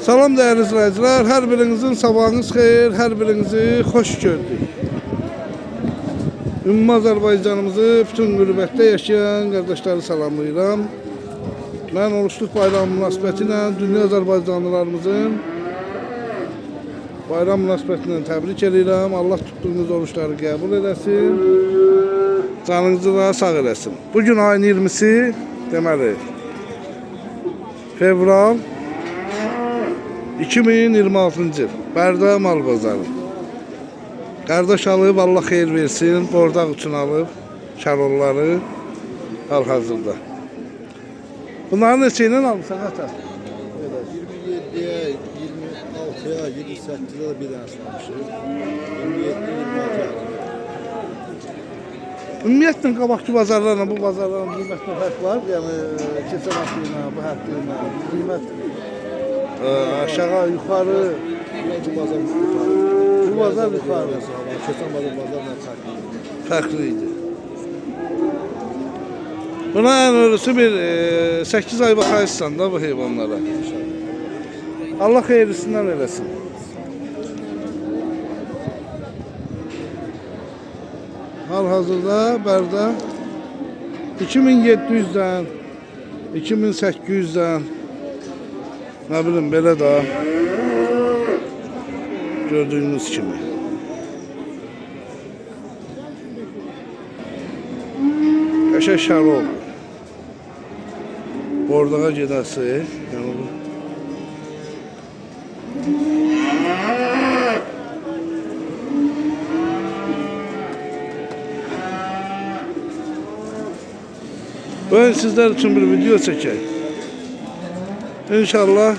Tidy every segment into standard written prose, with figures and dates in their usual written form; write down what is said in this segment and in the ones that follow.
Salam değerli izləyicilər, hər birinizin sabahınız xeyir, hər birinizi xoş gördük. Ümumi Azərbaycanımızı bütün qürbətdə yaşayan qardaşları salamlayıram. Mən oruçluq bayramı münasibətilə dünya Azərbaycanlılarımızın bayram münasibətilə təbrik edirəm. Allah tutduğunuz oruçları qəbul eləsin, canınızı da sağ eləsin. Bugün ayın 20'si, deməli, fevral 2026 yıl. Bərdə mal bazarı. Qardaş alıb, Allah xeyir versin. Bordaq üçün alıb şarolları hal-hazırda. Bunları neçə ilə almışsan ata? 27'ye, 26'ya, 28'e de bir tane almışız. 27-26'ya. Ümumiyyətlə qabaqki bazarlarla bu bazarların qiymətində fərq var. Yəni keçən hafta ilə bu hafta ilə qiymət aşağı, yuxarı. Bu bazar yukarı. Bu bazar yuxarı. Keçen bazarla Fərqliydi. Buna en öylesi bir 8 ay bakaysan da bu heyvanlara. Allah xeyrisindən eləsin. Hal-hazırda Bərdə 2700'den 2800'den ne bileyim belə da gördüğünüz kimi. Qəşəng şarol. Bordağa gedəsi. Yəni bu. Ben sizler için bir video çekeyim. İnşallah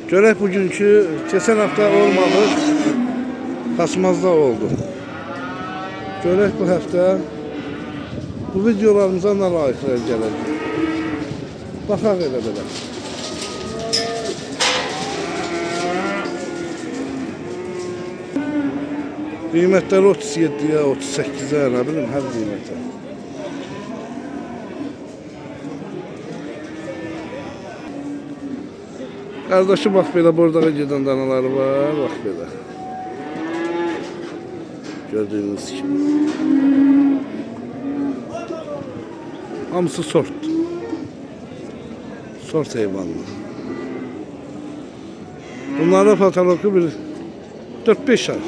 görək bugünkü geçen hafta olmadı. Kasmazda oldu. Görək bu hafta bu videolarımıza ne layıqlar gəlir. Baxaq elə belə. Qiymətləri 37'ye, 38'e, nə bilim, hər qiymətə. Qardaşı bax belə bordağa gedən danaları var, bax belə. Gördüğünüz kimi. Hamısı sort. Sort heyvanlı. Bunlara patoloku bir 4-5 ay.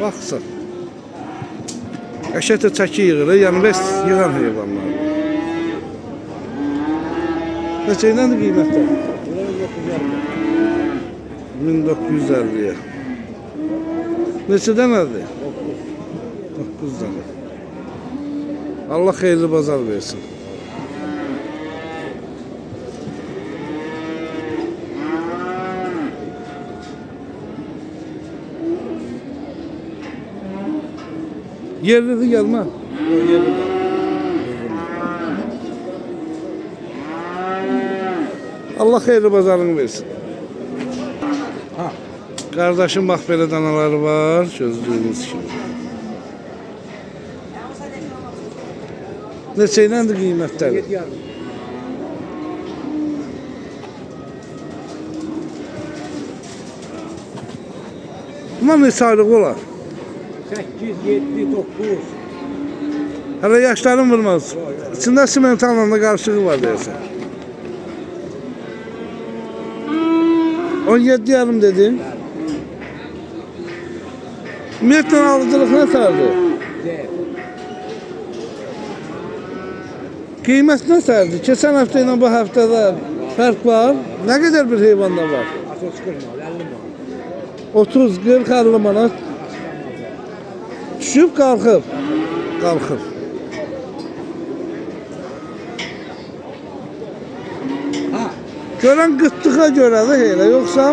Baxsa. Qəşətə çəki yığır, yəni bəs yığan heyvanlar. Neçə iləndir qiymətlər? 1950'ye. Neçə dənədir? 9 dənə. Allah xeyirli bazar versin. Yerli gelme. Allah xeyirli bazarını versin. Kardeşim bak belə danaları var, gözlüğünüz kimi. Neçə iləndir qiymətləri? Bunlar neçə aylıq olar? 8, 7, 9. Hələ yaşlarım vurmaz. İçində simentalanda qarışığı var deyəsən. 17 yarım dedin. Ümumiyyətlə alıcılıq nə tərdir? Qiymət nə tərdir? Keçən həftə ilə bu həftədə fərq var. Nə qədər bir heyvanda var? 30, 40, 50 manat. Düşüb, qalxıb. Qalxıb. Görən qıtlığa görədir elə, yoxsa?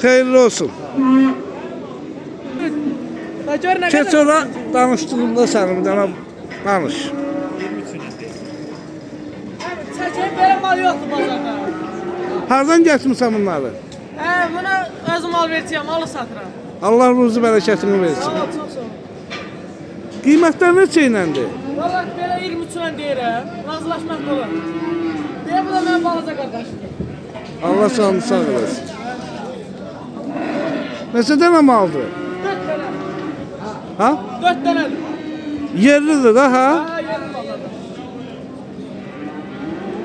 Xeyirli olsun. Keç ora danışdığımda sənin bir dənə danış. Çəkəyin belə mal yoxdur bazarda. Hardan gətirmisən bunları? Buna özüm mal verəcəyəm, malı satıram. Allah ruzu bərəkətini versin. Sağ ol, çox sağ ol. Qiymətlər neçə iləndir? Valla belə 23 ilə deyirəm, razılaşmaq olar. bu da benim balaca kardeşim. Allah canını sağ eləsin. Neçə dənə maldır? 4 tane. Ha? 4 tane. Yerlidir da ha? Ha yerim balaca.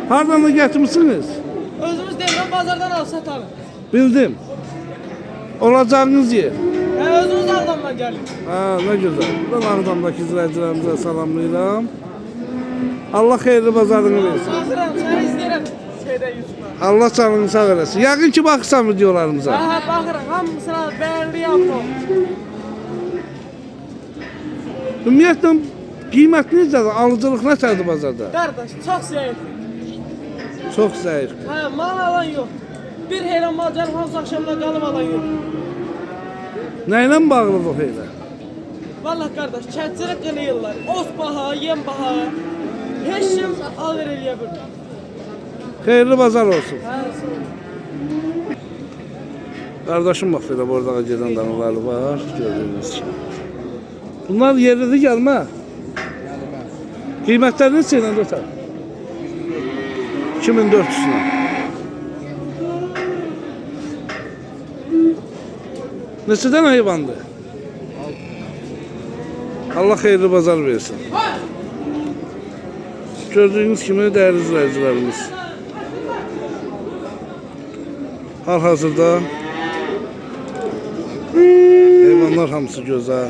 Hardan da gətirmisiniz? Özümüz değil, ben bazardan alıp satarım. Bildim. Olacağınız yer. Özümüz Ağdam'dan geldik. Ha, ne güzel. Ben Ağdam'daki izleyicilerimize salamlayıram. Allah xeyirli bazarını versin. Bakıram, seni izlerim. Şeyde YouTube'da. Allah canını sağ eləsin. Yəqin ki, baxırsan videolarımıza. Ha bakıram, hamısına beğendi yapmam. Ümumiyyətlə, qiymət necədir? Alıcılıq necədir bazarda? Kardeş, çok zayıf. Çox zəif. Ha, mal alan yok. Bir heyran mal gelip hamısı akşamına kalıp alan yok. Nə ilə bağlıdır elə? Vallahi kardeş, çəçilik qınıyırlar. Ot baha, yem baha. Heç kim alır eləyə bilmir. Xeyirli bazar olsun. Ha, sağ ol. Qardaşım bax belə bordağa gedən danaları var, gördüyünüz kimi. Bunlar yerlidir gəlmə. Qiymətlər neçə ilə ötər? 2400-lə. Neçədən heyvandır? Allah xeyirli bazar versin. Gördüyünüz kimi dəyərli izləyicilərimiz. Hal-hazırda heyvanlar hamısı gözəl.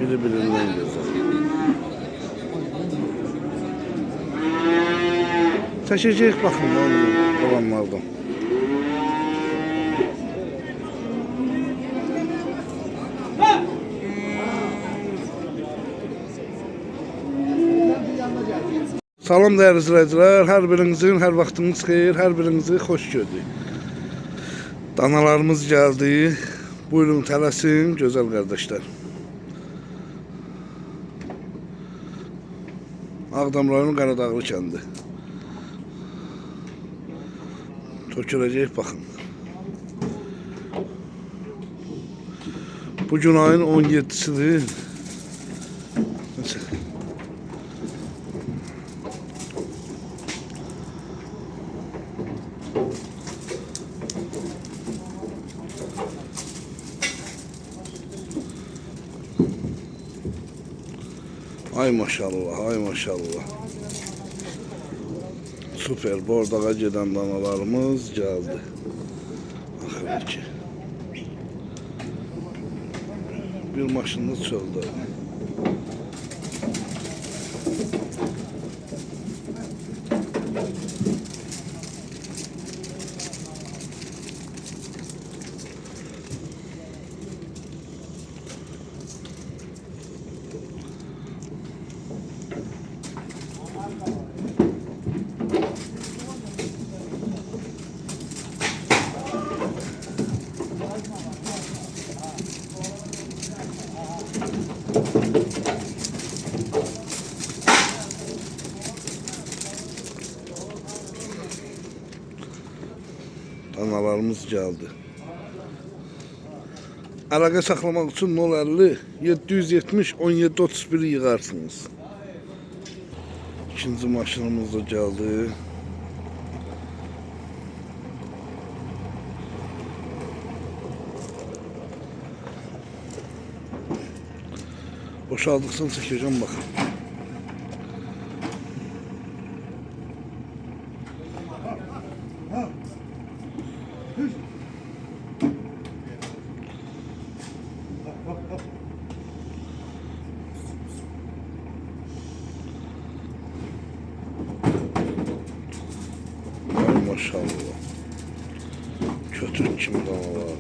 Biri-birindən gözəl. Çəkəcəyik baxın olanlardan. Salam dəyərli izləyicilər, hər birinizin, hər vaxtınız xeyir, hər birinizi xoş gördük. Danalarımız gəldi, buyurun tələsin, gözəl qardaşlar. Ağdam rayonu Qaradağlı kəndi. Töküləcək, baxın. Bugün ayın 17-sidir. Ay maşallah, ay maşallah. Süper, bordağa gedən danalarımız gəldi. Axırı ki. Bir maşında çöldə. Danalarımız gəldi. Əlaqə saxlamaq üçün 050 770 17 31 yığarsınız. İkinci maşınımız da gəldi. Boşaldıqsan çəkəcəm baxın. Ay maşallah. Kötü kimi danalar.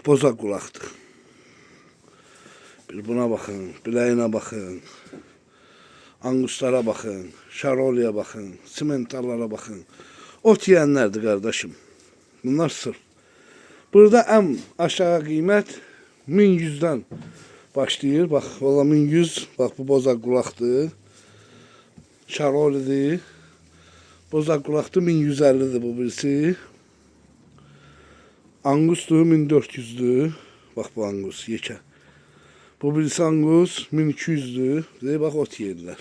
boza qulaqdır. Bir buna baxın, biləyinə baxın. Anguslara baxın, şaroliyə baxın, simentallara baxın. Ot yeyənlərdir qardaşım. Bunlar sırf. Burada ən aşağı qiymət 1100-dən başlayır. Bax, valla 1100, bax bu boza qulaqdır. Şarolidir. Boza qulaqdır 1150'dir bu birisi. Angusdur 1400'dür. Bax bu angus yekə. Bu birisi angus 1200'dür. Bax ot yeyirlər.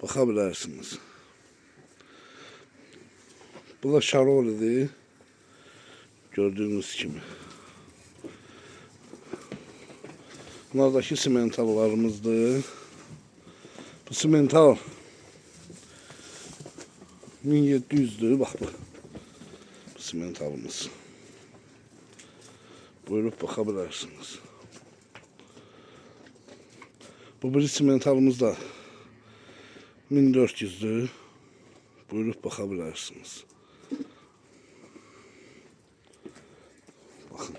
Baxa bilərsiniz. Bu da şarolidir. Gördüğünüz kimi. Bunlardaki simentallarımızdır. Bu simental 1700'dür. Bak bu. Bu simentalımız. Buyurup bakabilirsiniz. Bu bir simentalımız da 1400'dür. Buyurup bakabilirsiniz. Bakın.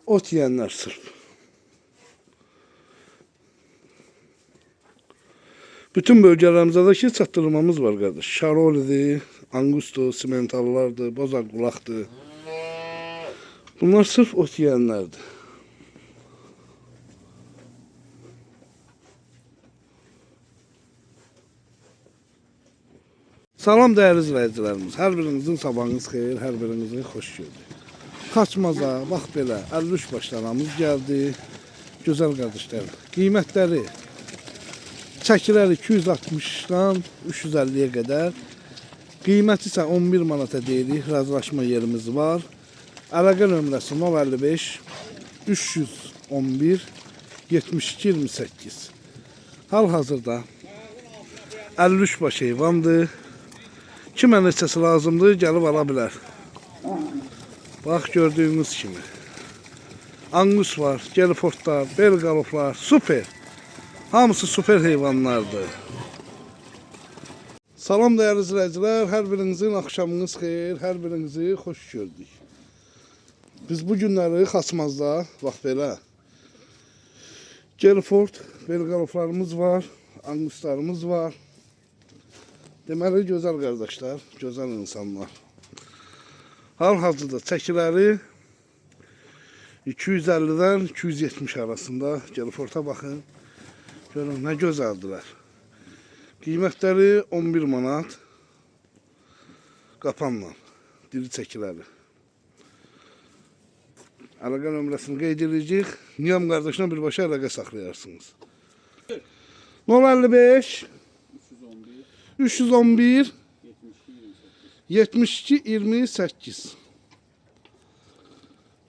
Ot yiyenler sırf. Bütün bölgələrimizdə çatdırmamız var qardaş. Şarolidir, angusto, simentallardır, boza qulaqdır. Bunlar sırf ot yiyənlərdir. Salam dəyərli izləyicilərimiz. Hər birinizin sabahınız xeyir, hər birinizi xoş gördük. Xaçmaza, bax belə 53 başlarımız gəldi. Gözəl qardaşlar. Qiymətləri çəkilər 260-dan 350-yə qədər. Qiyməti isə 11 manata deyirik. Razılaşma yerimiz var. Əlaqə nömrəsi 055 311 72 28. Hal-hazırda 53 baş heyvandır. Kimə neçəsi lazımdır, gəlib ala bilər. Bax, gördüyünüz kimi. Angus var, Gelfordlar, Belgaloflar, super. Hamısı super heyvanlardır. Salam dəyərli izləyicilər, hər birinizin axşamınız xeyir, hər birinizi xoş gördük. Biz bu günləri Xaçmazda, bax belə, Gelford, Belgaloflarımız var, Anguslarımız var. Deməli, gözəl qardaşlar, gözəl insanlar. Hal-hazırda çəkiləri 250-dən 270 arasında. Gelford'a baxın. Görün, nə gözəldilər. Qiymətləri 11 manat. Qapanla. Diri çəkiləri. Əlaqə nömrəsini qeyd edəcəyik. Niyam qardaşına birbaşa əlaqə saxlayarsınız. 055 311 72 28.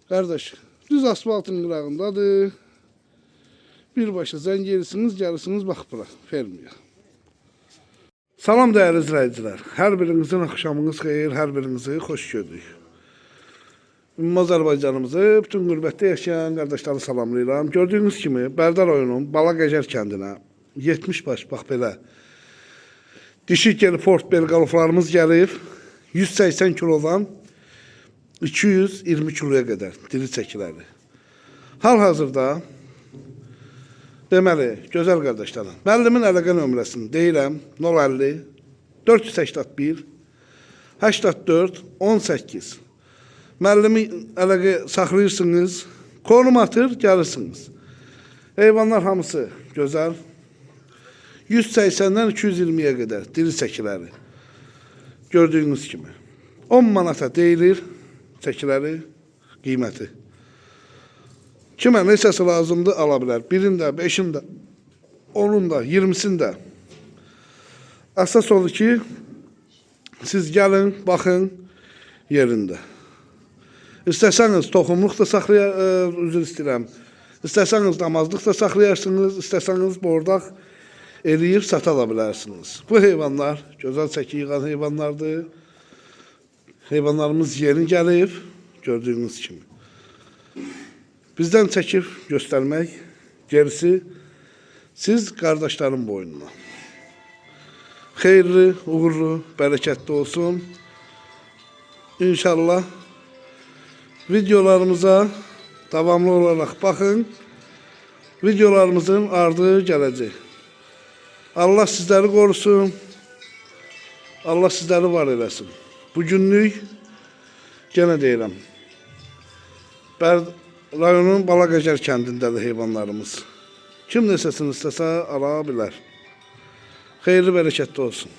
Kardeş, düz asfaltın qırağındadır. Birbaşa zəng edirsiniz, gəlirsiniz bax bura, fermiyə. Salam dəyərli izləyicilər. Hər birinizin axşamınız xeyir, hər birinizi xoş gördük. Ümumi Azərbaycanımızı, bütün qürbətdə yaşayan qardaşları salamlayıram. Gördüyünüz kimi, Bərdar oyunun Balaqəşər kəndinə 70 baş, bax belə, dişi Gelford Belgaloflarımız gəlib 180 kilodan 220 kiloya qədər diri çəkiləri. Hal-hazırda deməli, gözəl qardaşlarım, müəllimin əlaqə nömrəsini deyirəm 050 481 84 18. Müəllimi əlaqə saxlayırsınız, konum atır, gəlirsiniz. Heyvanlar hamısı gözəl. 180'den 220'ye kadar diri çəkiləri. Gördüğünüz kimi. 10 manata deyilir çəkiləri qiyməti. Kimə neçəsi lazımdır ala bilər. Birində, 5'ində, 10'unda, 20'sində. Əsas odur ki, siz gəlin, baxın yerində. İstəsəniz toxumluq da üzr istəyirəm. İstəsəniz damazlıq da saxlayarsınız, istəsəniz bordaq eləyib sata da bilərsiniz. Bu heyvanlar gözəl çəki yığan heyvanlardır. Heyvanlarımız yeni gəlib, gördüyünüz kimi. Bizdən çəkib göstərmək, gerisi siz qardaşların boynuna. Xeyirli, uğurlu, bərəkətli olsun. İnşallah Videolarımıza davamlı olarak bakın. Videolarımızın ardı gələcək. Allah sizləri qorusun. Allah sizləri var eləsin. Bugünlük gene deyirəm. Rayonun Balaqəgər kəndindədir heyvanlarımız. Kim nesəsini istəsə ala bilər. Xeyirli bərəkətli olsun.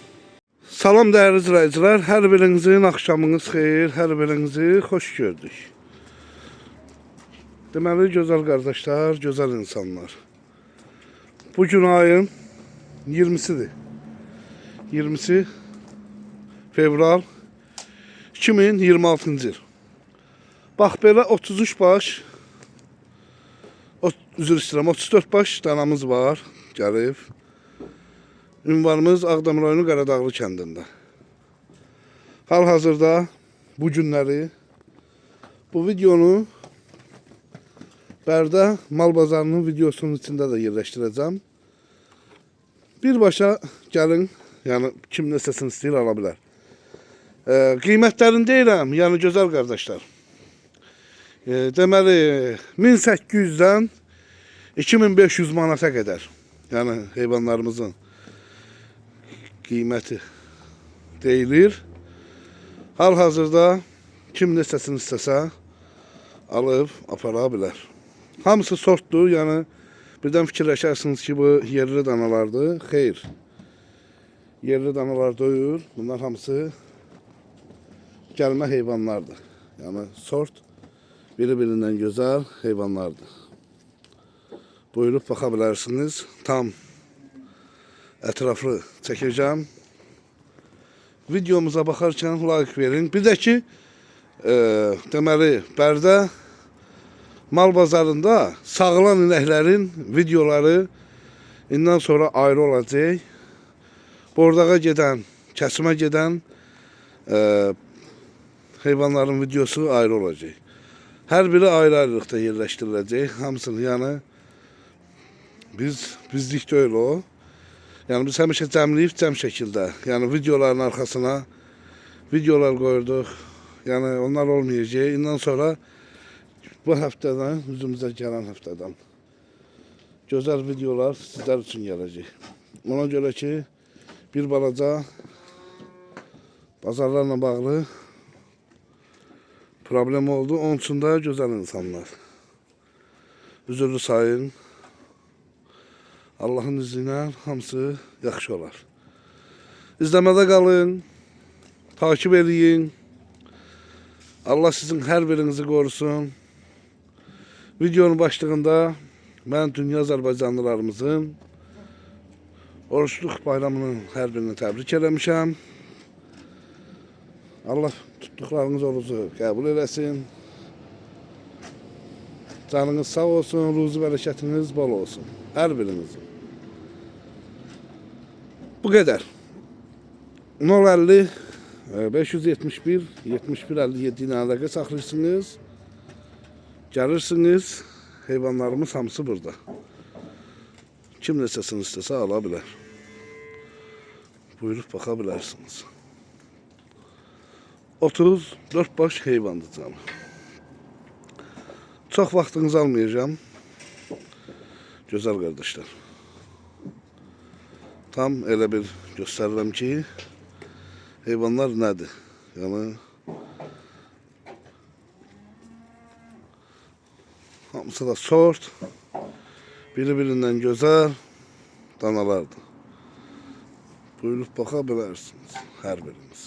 Salam değerli izləyicilər, hər birinizin axşamınız xeyir, hər birinizi xoş gördük. Deməli, gözəl qardaşlar, gözəl insanlar. Bugün ayın 20'sidir. 20'si fevral 2026-cı il. Bax belə 33 baş, üzr istəyirəm, 34 baş danamız var, gəlib. Ünvanımız Ağdam rayonu Qaradağlı kəndində. Hal-hazırda bu günləri bu videonu Bərdə mal bazarının videosunun içində də yerləşdirəcəm. Birbaşa gəlin, yəni kim nəsəsini istəyir ala bilər. Qiymətlərini deyirəm, yəni gözəl qardaşlar. Deməli 1800-dən 2500 manata qədər, yəni heyvanlarımızın qiyməti deyilir. Hal-hazırda kim nəsəsini istəsə alıb apara bilər. Hamısı sortdur, yəni birdən fikirləşərsiniz ki, bu yerli danalardır. Xeyr. Yerli danalar doyur. Bunlar hamısı gəlmə heyvanlardır. Yəni sort biri-birindən gözəl heyvanlardır. Buyurub baxa bilərsiniz. Tam ətraflı çəkəcəm. Videomuza baxarkən like verin. Bir də ki, deməli, Bərdə mal bazarında sağılan inəklərin videoları indən sonra ayrı olacaq. Bordağa gedən, kəsimə gedən heyvanların videosu ayrı olacaq. Hər biri ayrı-ayrılıqda yerləşdiriləcək. Hamısını, yəni bizlik deyil o. Yəni biz həmişə cəmləyib cəm şəkildə, yəni videoların arxasına videolar qoyurduq. Yəni onlar olmayacaq. İndən sonra bu həftədən, üzümüzə gələn həftədən gözəl videolar sizlər üçün gələcək. Ona görə ki, bir balaca bazarlarla bağlı problem oldu. Onun üçün də gözəl insanlar. Üzürlü sayın. Allahın izni ilə hamısı yaxşı olar. İzləmədə qalın. Takip edin. Allah sizin hər birinizi qorusun. Videonun başlığında mən dünya Azərbaycanlılarımızın oruçluq bayramının hər birini təbrik eləmişəm. Allah tutduqlarınız orucu qəbul eləsin. Canınız sağ olsun, ruzi bərəkətiniz bol olsun. Hər birinizin. Bu qədər. 050 571 7157 ilə əlaqə saxlayırsınız. Gəlirsiniz, heyvanlarımız hamısı burada. Kim nəsəsini istəsə ala bilər. Buyurub baxa bilərsiniz. 34 baş heyvandır canım. Çox vaxtınızı almayacağım. Gözəl qardaşlar. Tam elə bir göstərirəm ki, heyvanlar nədir? Yəni hamısı da sort, biri-birindən gözəl danalardır. Buyurub baxa bilərsiniz hər biriniz.